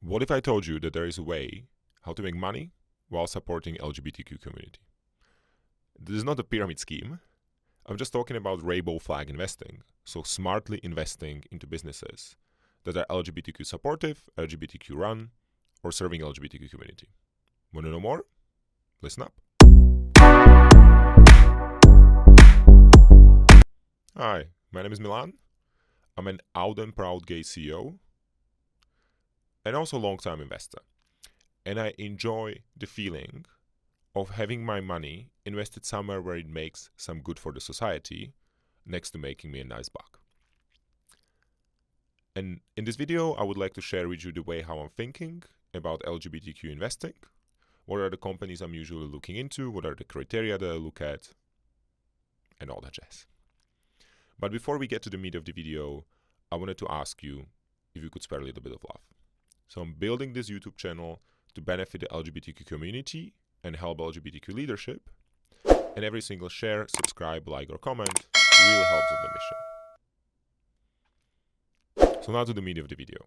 What if I told you that there is a way how to make money while supporting LGBTQ community? This is not a pyramid scheme. I'm just talking about rainbow flag investing. So smartly investing into businesses that are LGBTQ supportive, LGBTQ run, or serving LGBTQ community. Want to know more? Listen up. Hi, my name is Milan. I'm an out and proud gay CEO and also long-time investor. And I enjoy the feeling of having my money invested somewhere where it makes some good for the society next to making me a nice buck. And in this video, I would like to share with you the way how I'm thinking about LGBTQ investing. What are the companies I'm usually looking into? What are the criteria that I look at? And all that jazz. But before we get to the meat of the video, I wanted to ask you if you could spare a little bit of love. So I'm building this YouTube channel to benefit the LGBTQ community and help LGBTQ leadership. And every single share, subscribe, like, or comment really helps on the mission. So now to the meat of the video.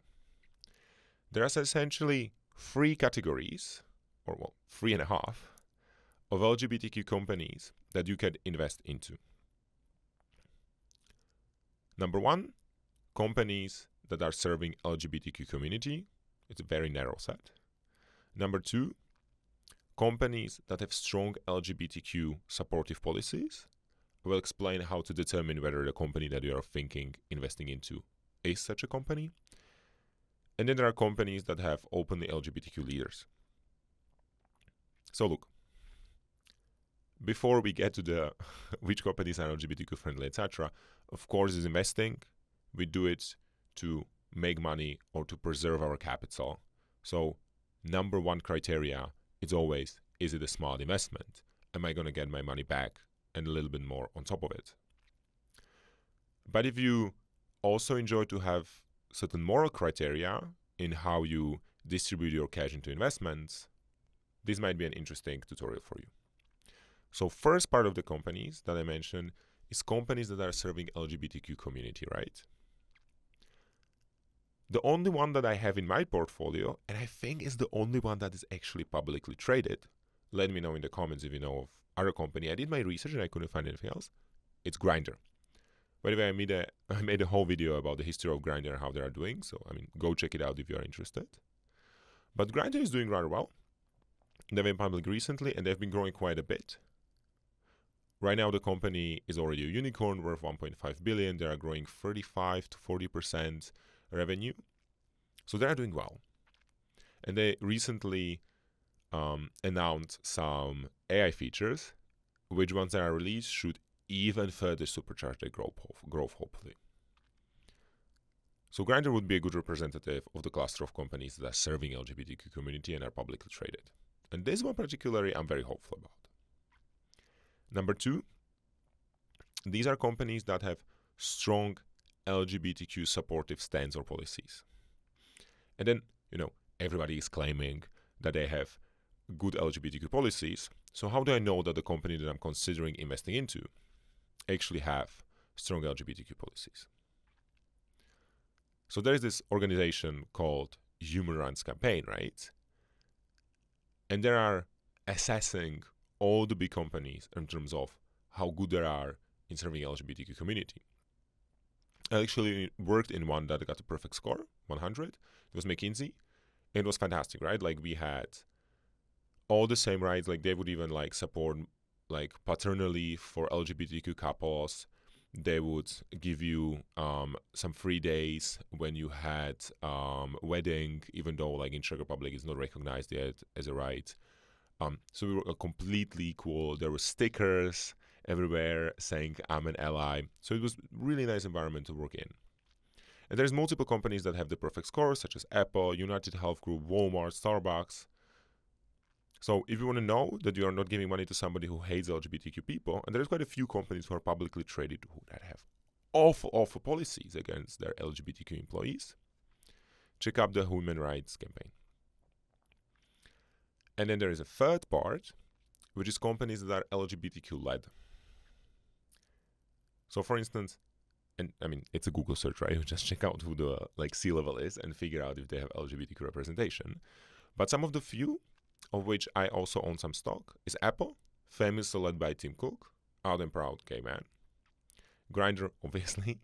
There are essentially three categories, or well, 3.5, of LGBTQ companies that you can invest into. Number one, companies that are serving LGBTQ community. It's a very narrow set. Number two, companies that have strong LGBTQ supportive policies. I will explain how to determine whether the company that you are thinking investing into is such a company. And then there are companies that have openly LGBTQ leaders. So look, before we get to the which companies are LGBTQ friendly, etc., of course, is investing. We do it to make money or to preserve our capital. So number one criteria is always, is it a smart investment? Am I going to get my money back and a little bit more on top of it? But if you also enjoy to have certain moral criteria in how you distribute your cash into investments, this might be an interesting tutorial for you. So first part of the companies that I mentioned is companies that are serving LGBTQ community, right? The only one that I have in my portfolio, and I think is the only one that is actually publicly traded, let me know in the comments if you know of other company. I did my research and I couldn't find anything else. It's Grindr. By the way, I made a whole video about the history of Grindr and how they are doing. So, go check it out if you are interested. But Grindr is doing rather well. They've been public recently and they've been growing quite a bit. Right now, the company is already a unicorn worth 1.5 billion. They are growing 35 to 40% revenue. So they are doing well. And they recently announced some AI features, which once they are released should even further supercharge their growth hopefully. So Grindr would be a good representative of the cluster of companies that are serving LGBTQ community and are publicly traded. And this one particularly I'm very hopeful about. Number two, these are companies that have strong LGBTQ supportive stance or policies. And then, everybody is claiming that they have good LGBTQ policies. So how do I know that the company that I'm considering investing into actually have strong LGBTQ policies? So there is this organization called Human Rights Campaign, right? And they are assessing all the big companies in terms of how good they are in serving LGBTQ community. I actually worked in one that got a perfect score, 100. It was McKinsey. It was fantastic, right? Like we had all the same rights. Like they would even support paternal leave for LGBTQ couples. They would give you some free days when you had wedding, even though in Czech Republic it's not recognized yet as a right. So we were completely equal. There were stickers everywhere saying I'm an ally. So it was really nice environment to work in. And there's multiple companies that have the perfect scores, such as Apple, United Health Group, Walmart, Starbucks. So if you want to know that you are not giving money to somebody who hates LGBTQ people, and there's quite a few companies who are publicly traded that have awful policies against their LGBTQ employees, check out the Human Rights Campaign. And then there is a third part, which is companies that are LGBTQ led. So for instance, and I mean, it's a Google search, right? You just check out who the C-level is and figure out if they have LGBTQ representation. But some of the few, of which I also own some stock, is Apple, famously led by Tim Cook, out and proud gay man. Grindr, obviously.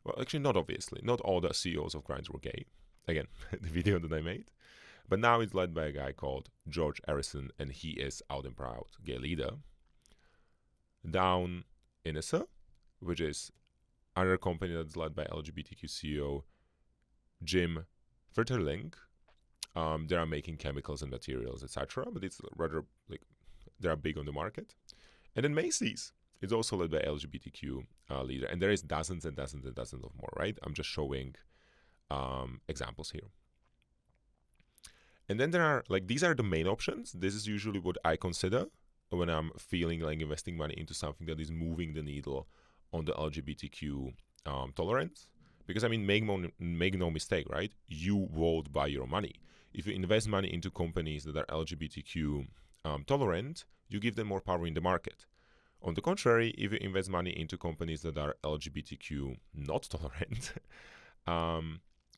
Well, actually, not obviously. Not all the CEOs of Grindr were gay. Again, the video that I made. But now it's led by a guy called George Harrison, and he is out and proud gay leader. Down Inessa, which is another company that's led by LGBTQ CEO Jim Fetterling. They are making chemicals and materials, etc. But it's rather they are big on the market. And then Macy's is also led by LGBTQ leader, and there is dozens and dozens and dozens of more. Right? I'm just showing examples here. And then there are these are the main options. This is usually what I consider when I'm feeling like investing money into something that is moving the needle on the LGBTQ tolerance. Because I mean, make no mistake, right? You won't buy your money. If you invest money into companies that are LGBTQ tolerant, you give them more power in the market. On the contrary, if you invest money into companies that are LGBTQ not tolerant,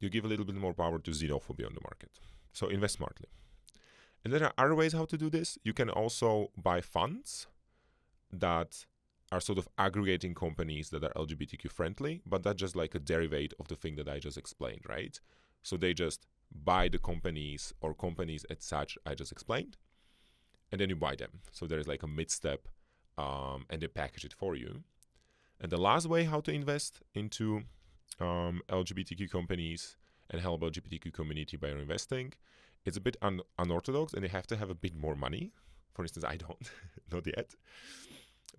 you give a little bit more power to xenophobia on the market. So invest smartly. And there are other ways how to do this. You can also buy funds that are sort of aggregating companies that are LGBTQ friendly, but that's just like a derivative of the thing that I just explained, right? So they just buy the companies or companies as such I just explained, and then you buy them. So there is like a mid-step, and they package it for you. And the last way how to invest into LGBTQ companies and help LGBTQ community by investing, it's a bit unorthodox, and you have to have a bit more money. For instance, I don't, not yet.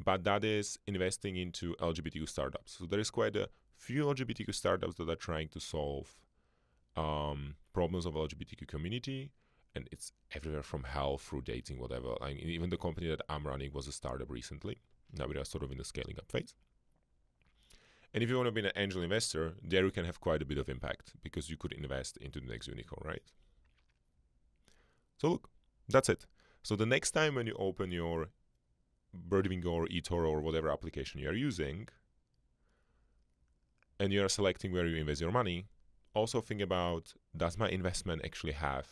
But that is investing into LGBTQ startups. So there is quite a few LGBTQ startups that are trying to solve problems of LGBTQ community, and it's everywhere from health through dating, whatever. I mean, even the company that I'm running was a startup recently. Now we are sort of in the scaling up phase. And if you want to be an angel investor, there you can have quite a bit of impact because you could invest into the next unicorn, right? So look, that's it. So the next time when you open your Birdwing or eToro or whatever application you are using, and you are selecting where you invest your money, also think about, does my investment actually have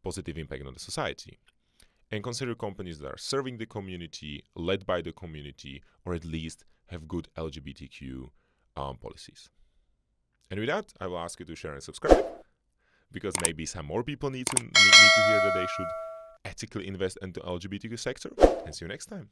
positive impact on the society? And consider companies that are serving the community, led by the community, or at least have good LGBTQ policies. And with that, I will ask you to share and subscribe, because maybe some more people need to hear that they should ethically invest into LGBTQ sector. And see you next time.